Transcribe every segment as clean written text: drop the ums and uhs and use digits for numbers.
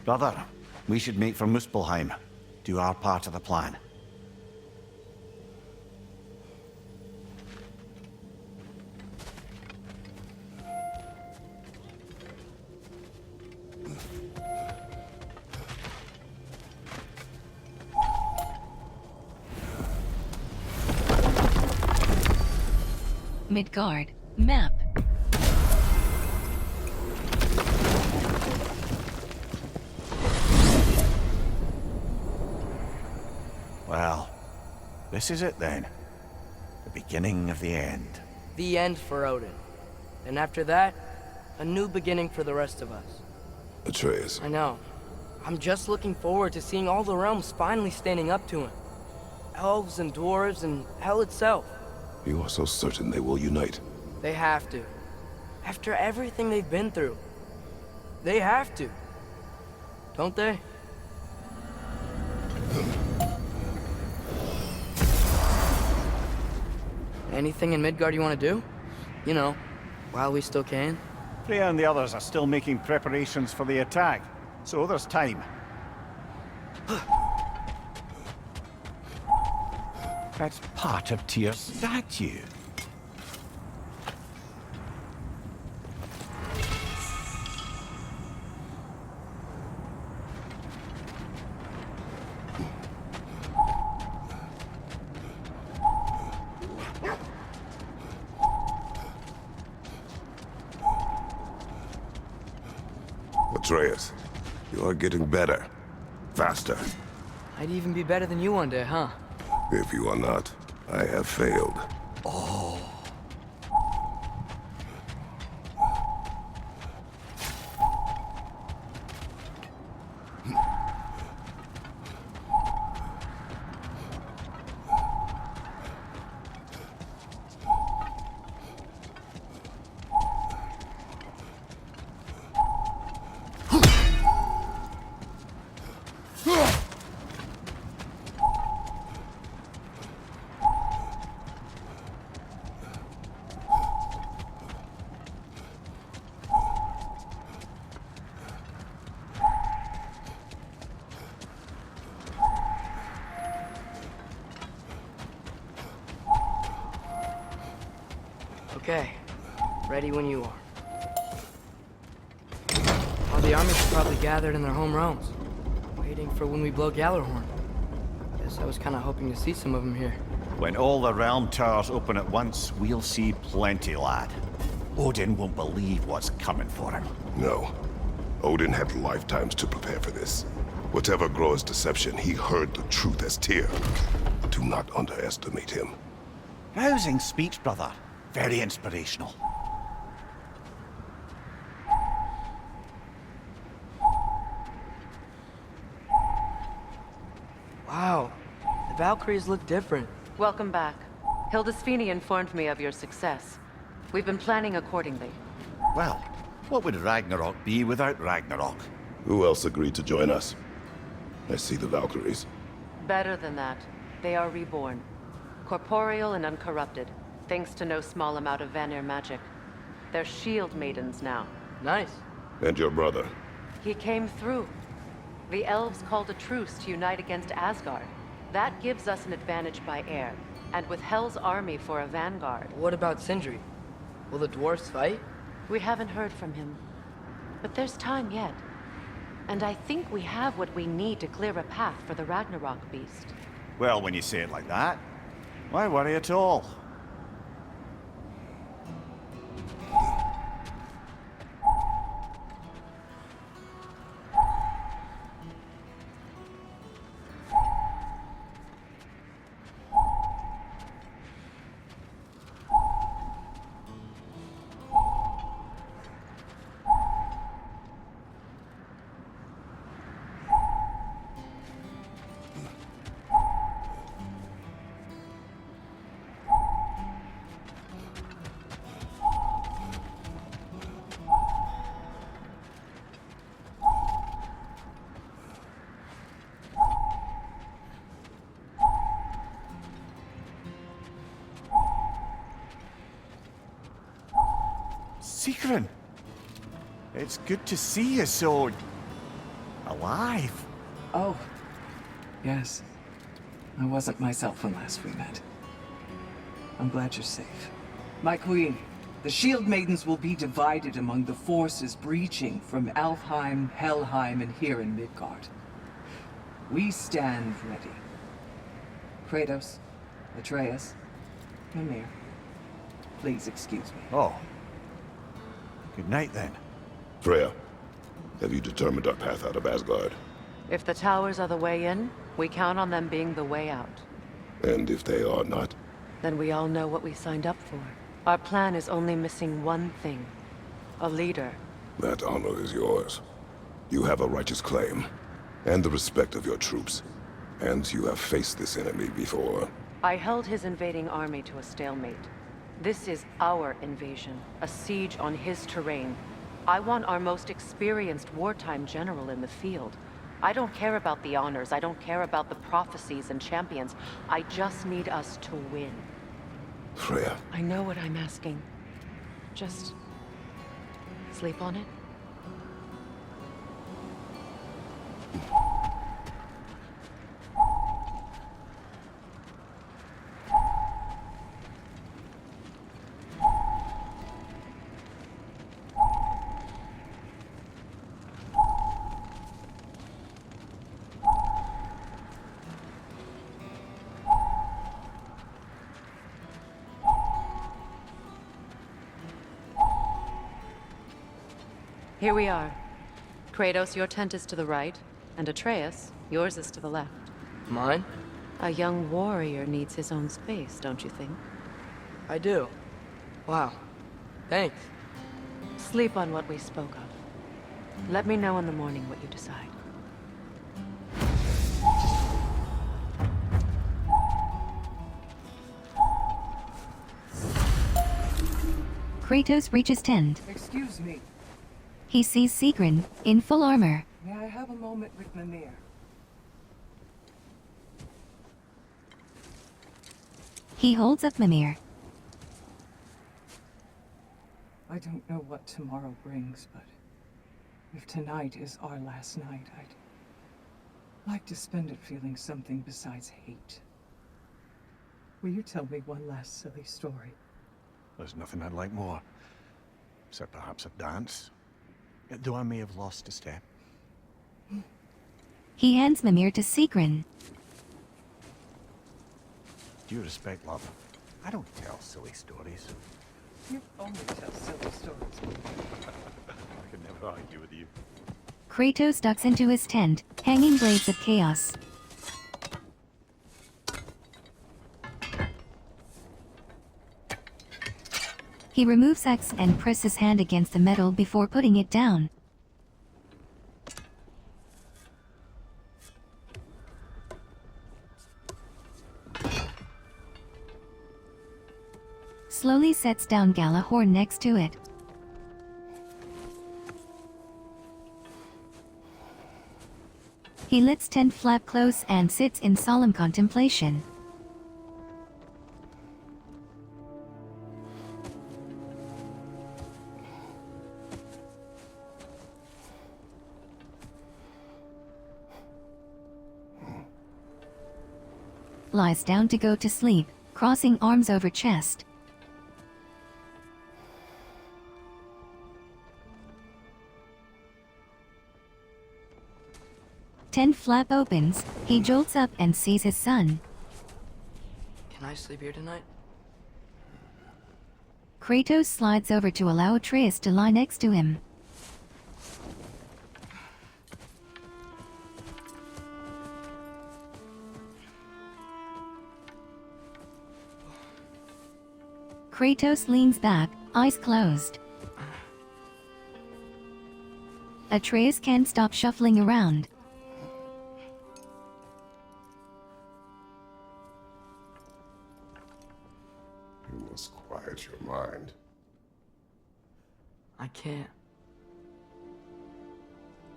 Brother, we should make for Muspelheim. Do our part of the plan. Midgard. Map. Well, this is it then. The beginning of the end. The end for Odin. And after that, a new beginning for the rest of us. Atreus. I know. I'm just looking forward to seeing all the realms finally standing up to him. Elves and dwarves and hell itself. You are so certain they will unite. They have to. After everything they've been through. They have to. Don't they? Anything in Midgard you want to do? You know, while we still can. Freya and the others are still making preparations for the attack, so there's time. That's part of Tyr's statue. Atreus, you are getting better. Faster. I'd even be better than you one day, huh? If you are not, I have failed. Okay. Ready when you are. All the armies are probably gathered in their home realms, waiting for when we blow Gjallarhorn. Guess I was kind of hoping to see some of them here. When all the realm towers open at once, we'll see plenty, lad. Odin won't believe what's coming for him. No. Odin had lifetimes to prepare for this. Whatever Groa's deception, he heard the truth as Tyr. Do not underestimate him. Rousing speech, brother. Very inspirational. Wow. The Valkyries look different. Welcome back. Hildisvini informed me of your success. We've been planning accordingly. Well, what would Ragnarok be without Ragnarok? Who else agreed to join us? I see the Valkyries. Better than that. They are reborn. Corporeal and uncorrupted, thanks to no small amount of Vanir magic. They're shield maidens now. Nice. And your brother. He came through. The elves called a truce to unite against Asgard. That gives us an advantage by air, and with Hel's army for a vanguard. What about Sindri? Will the dwarves fight? We haven't heard from him. But there's time yet. And I think we have what we need to clear a path for the Ragnarok beast. Well, when you say it like that, why worry at all? Sigrun! It's good to see you, so... Alive? Oh, yes. I wasn't myself when last we met. I'm glad you're safe. My queen, the Shield Maidens will be divided among the forces breaching from Alfheim, Helheim, and here in Midgard. We stand ready. Kratos, Atreus, Mimir, please excuse me. Oh. Good night, then. Freya, have you determined our path out of Asgard? If the towers are the way in, we count on them being the way out. And if they are not? Then we all know what we signed up for. Our plan is only missing one thing. A leader. That honor is yours. You have a righteous claim, and the respect of your troops. And you have faced this enemy before. I held his invading army to a stalemate. This is our invasion, a siege on his terrain. I want our most experienced wartime general in the field. I don't care about the honors, I don't care about the prophecies and champions. I just need us to win. Freya. I know what I'm asking. Just sleep on it. Here we are. Kratos, your tent is to the right, and Atreus, yours is to the left. Mine? A young warrior needs his own space, don't you think? I do. Wow. Thanks. Sleep on what we spoke of. Let me know in the morning what you decide. Kratos reaches tent. Excuse me. He sees Sigrun, in full armor. May I have a moment with Mimir? He holds up Mimir. I don't know what tomorrow brings, but if tonight is our last night, I'd like to spend it feeling something besides hate. Will you tell me one last silly story? There's nothing I'd like more. Except perhaps a dance. Though I may have lost a step. He hands Mimir to Sigrun. Due respect, love. I don't tell silly stories. You only tell silly stories. I could never argue with you. Kratos ducks into his tent, hanging blades of chaos. He removes X and presses hand against the metal before putting it down. Slowly sets down Galahorn next to it. He lets tent flap close and sits in solemn contemplation. Lies down to go to sleep, crossing arms over chest. Tent flap opens, he jolts up and sees his son. Can I sleep here tonight? Kratos slides over to allow Atreus to lie next to him. Kratos leans back, eyes closed. Atreus can't stop shuffling around. You must quiet your mind. I can't.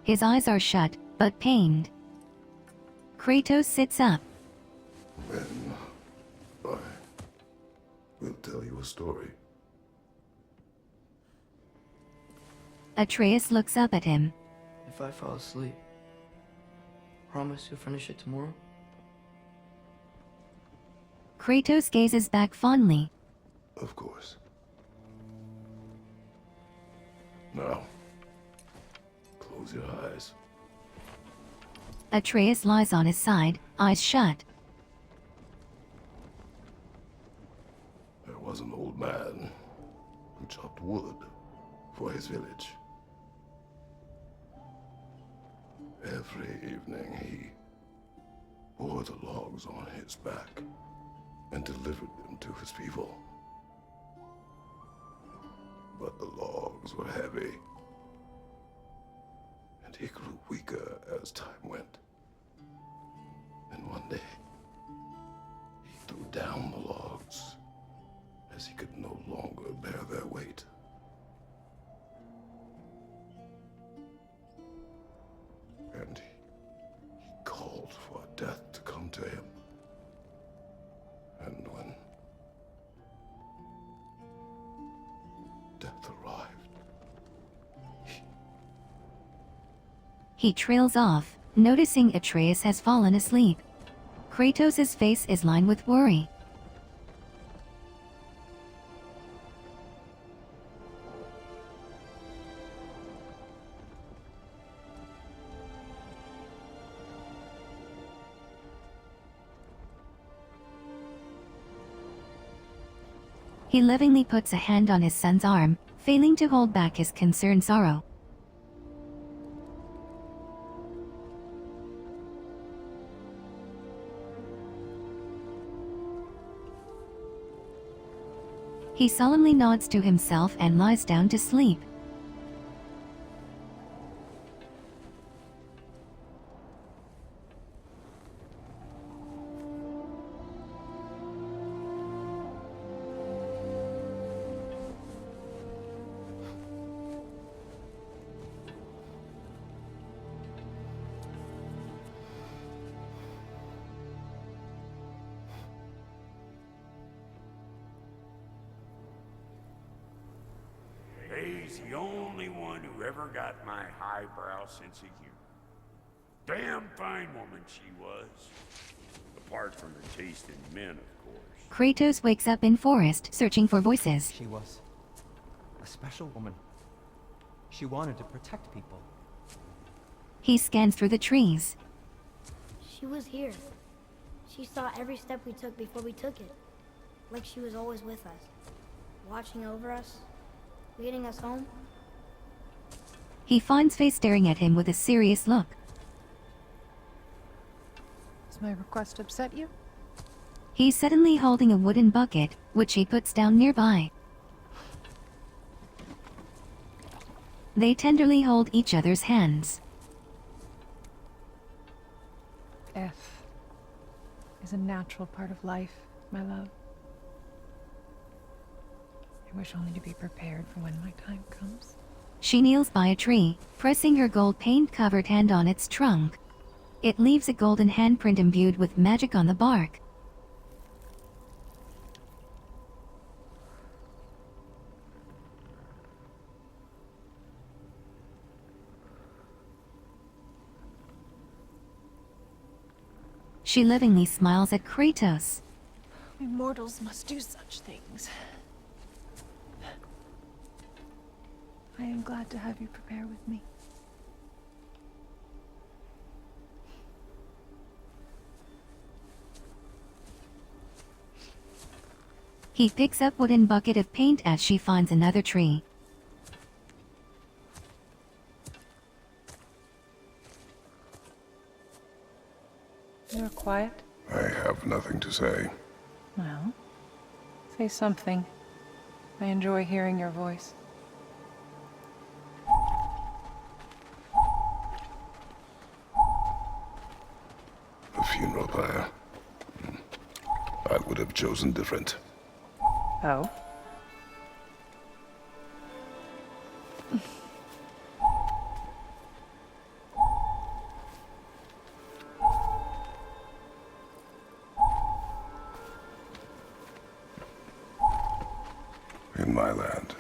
His eyes are shut, but pained. Kratos sits up. Then I will tell you a story. Atreus looks up at him. If I fall asleep, promise you'll finish it tomorrow? Kratos gazes back fondly. Of course. Now, close your eyes. Atreus lies on his side, eyes shut. There was an old man who chopped wood for his village. Every evening he bore the logs on his back and delivered them to his people. But the logs were heavy, and he grew weaker as time went. And one day, he threw down the logs as he could no longer bear their weight. And he called for death to come to him. And when death arrived, He trails off, noticing Atreus has fallen asleep. Kratos' face is lined with worry. He lovingly puts a hand on his son's arm, failing to hold back his concerned sorrow. He solemnly nods to himself and lies down to sleep. He's the only one who ever got my highbrow sense of humor. Damn fine woman she was. Apart from her taste in men, of course. Kratos wakes up in forest, searching for voices. She was a special woman. She wanted to protect people. He scans through the trees. She was here. She saw every step we took before we took it. Like she was always with us. Watching over us. Leading us home. He finds Faye staring at him with a serious look. Does my request upset you? He's suddenly holding a wooden bucket, which he puts down nearby. They tenderly hold each other's hands. Death is a natural part of life, my love. I wish only to be prepared for when my time comes. She kneels by a tree, pressing her gold paint-covered hand on its trunk. It leaves a golden handprint imbued with magic on the bark. She lovingly smiles at Kratos. We mortals must do such things. I am glad to have you prepare with me. He picks up wooden bucket of paint as she finds another tree. You're quiet? I have nothing to say. Well, say something. I enjoy hearing your voice. A funeral pyre. I would have chosen different. Oh? In my land,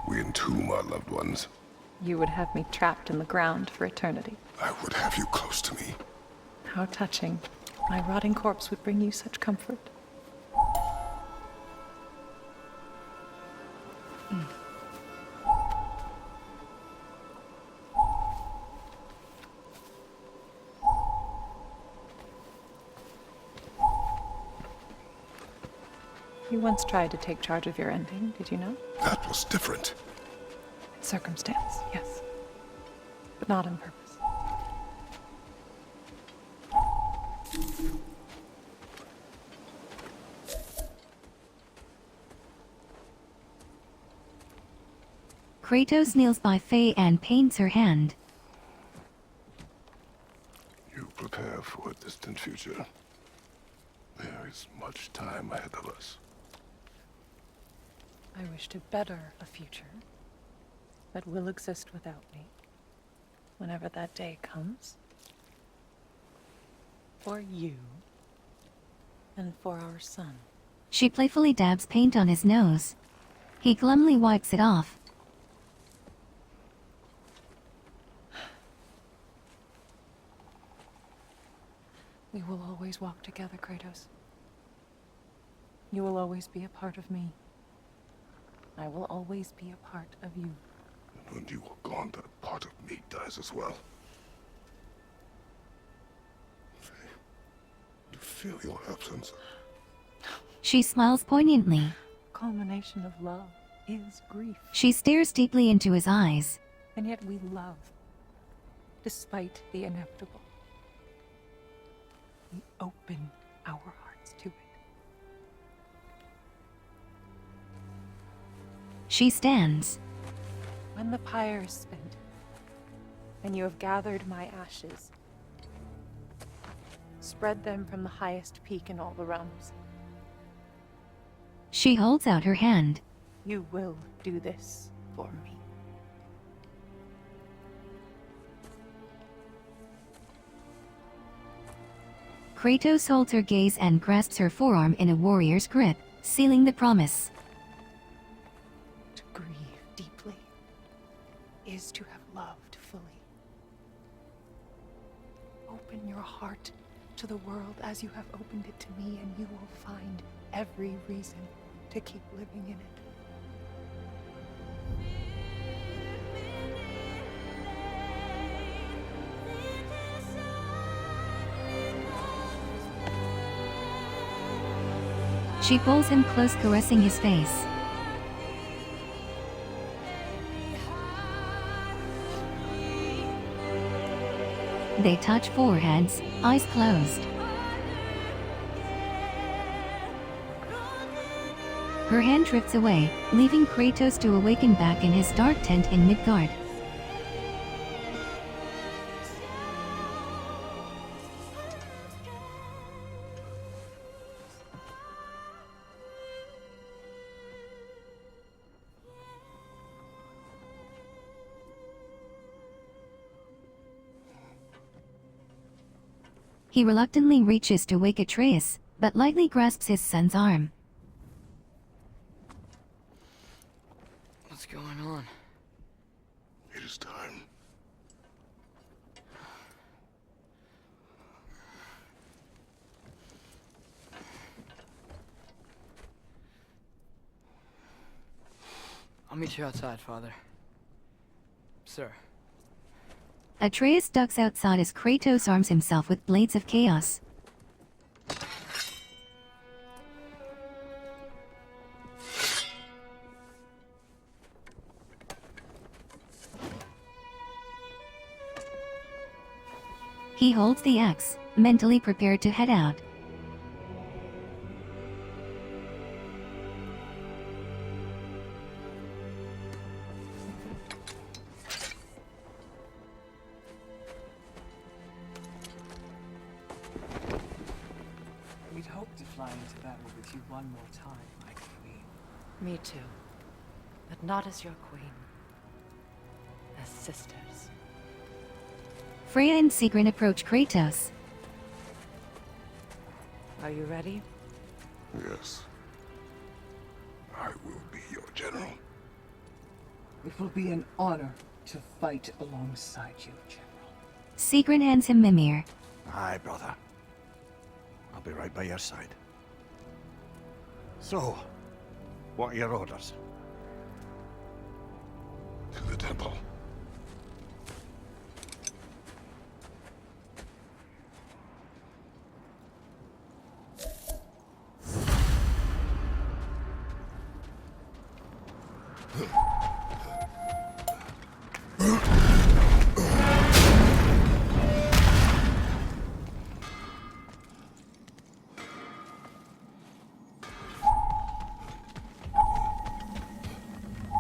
we entomb our loved ones. You would have me trapped in the ground for eternity. I would have you close to me, How touching. My rotting corpse would bring you such comfort. You once tried to take charge of your ending, did you know? That was different. Circumstance, yes. But not on purpose. Kratos kneels by Faye and paints her hand. You prepare for a distant future. There is much time ahead of us. I wish to better a future that will exist without me, whenever that day comes. For you, and for our son. She playfully dabs paint on his nose. He glumly wipes it off. We will always walk together, Kratos. You will always be a part of me. I will always be a part of you. And when you are gone, that part of me dies as well. You feel your absence. She smiles poignantly. Culmination of love is grief. She stares deeply into his eyes. And yet we love, despite the inevitable. We open our hearts to it. She stands. When the pyre is spent, and you have gathered my ashes, spread them from the highest peak in all the realms. She holds out her hand. You will do this for me. Kratos holds her gaze and grasps her forearm in a warrior's grip, sealing the promise. To grieve deeply is to have loved fully. Open your heart to the world as you have opened it to me, and you will find every reason to keep living in it. She pulls him close, caressing his face. They touch foreheads, eyes closed. Her hand drifts away, leaving Kratos to awaken back in his dark tent in Midgard. He reluctantly reaches to wake Atreus, but lightly grasps his son's arm. What's going on? It is time. I'll meet you outside, Father. Sir. Atreus ducks outside as Kratos arms himself with blades of chaos. He holds the axe, mentally prepared to head out. We'd hoped to fly into battle with you one more time, my queen. Me too. But not as your queen. As sisters. Freya and Sigrun approach Kratos. Are you ready? Yes. I will be your general. It will be an honor to fight alongside you, General. Sigrun hands him Mimir. Aye, brother. I'll be right by your side. So, what are your orders? To the temple.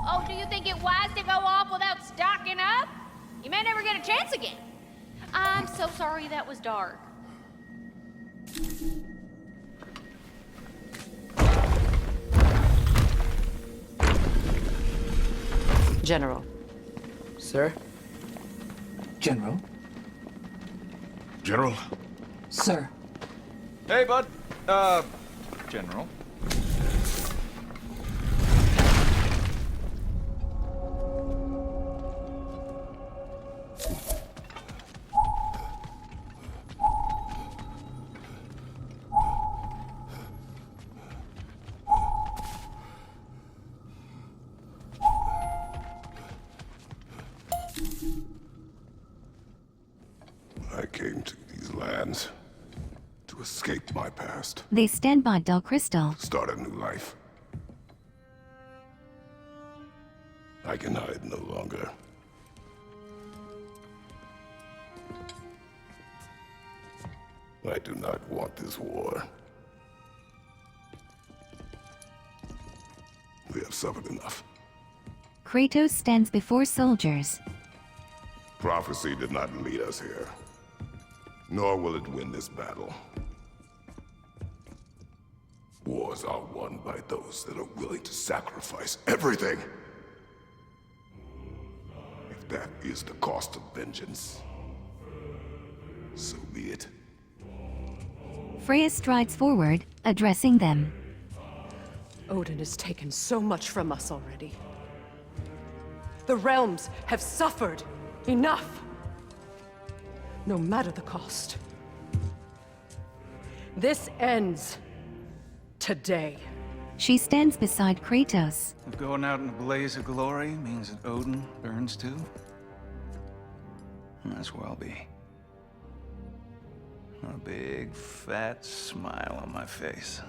Oh, do you think it wise to go off without stocking up? You may never get a chance again. I'm so sorry that was dark. General. Sir? General? General? Sir. Hey, bud. General. I came to these lands to escape my past, They stand by Del Crystal. start a new life. I can hide no longer. I do not want this war. We have suffered enough. Kratos stands before soldiers. Prophecy did not lead us here, nor will it win this battle. Wars are won by those that are willing to sacrifice everything. If that is the cost of vengeance, so be it. Freya strides forward, addressing them. Odin has taken so much from us already. The realms have suffered enough. No matter the cost. This ends today. She stands beside Kratos. If going out in a blaze of glory means that Odin burns too, that's where I'll be. A big, fat smile on my face.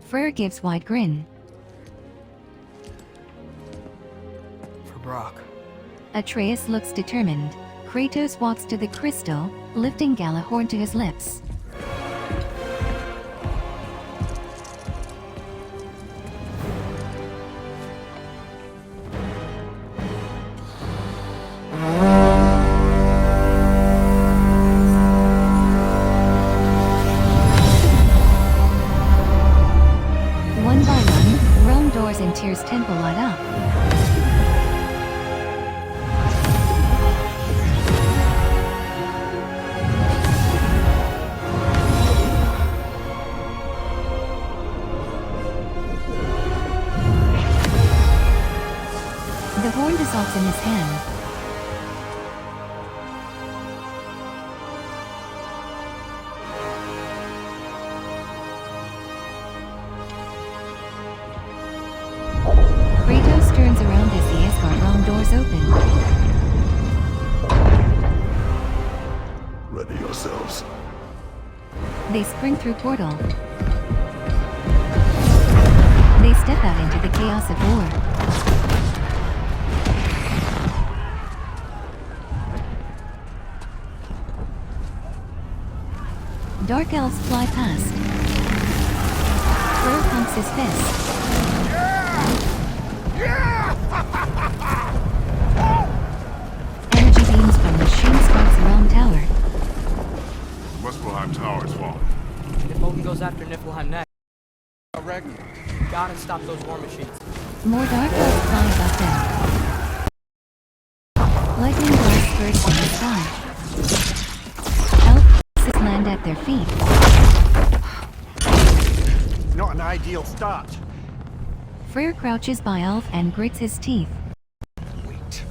Freyr gives wide grin. For Brock. Atreus looks determined. Kratos walks to the crystal, lifting Galahorn to his lips. One by one, realm doors in Tyr's temple light up. The horn dissolves in his hand. Kratos turns around as the Asgard realm doors open. Ready yourselves. They sprint through portal. They step out into the chaos of war. Dark elves fly past. Freyr pumps his fist. Energy beams from the machine strikes the realm tower. Muspelheim Tower is falling. If Odin goes after Niflheim next, Ragnarok. gotta stop those war machines. More dark elves fly above them. Lightning blasts burst from the sky. Elves land at their feet. Not an ideal start. Freyr crouches by Elf and grits his teeth. Wait.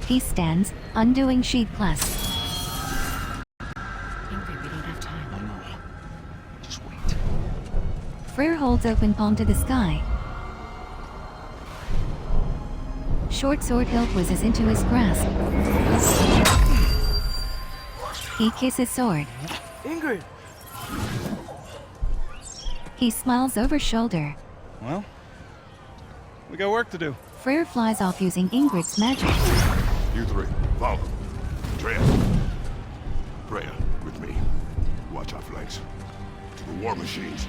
He stands, undoing sheet clasp. Think we didn't have Freyr holds open palm to the sky. Short sword hilt whizzes into his grasp. He kisses sword. Ingrid! He smiles over shoulder. Well, we got work to do. Freyr flies off using Ingrid's magic. You three, follow. Freya. Freya, with me. Watch our flanks. To the war machines.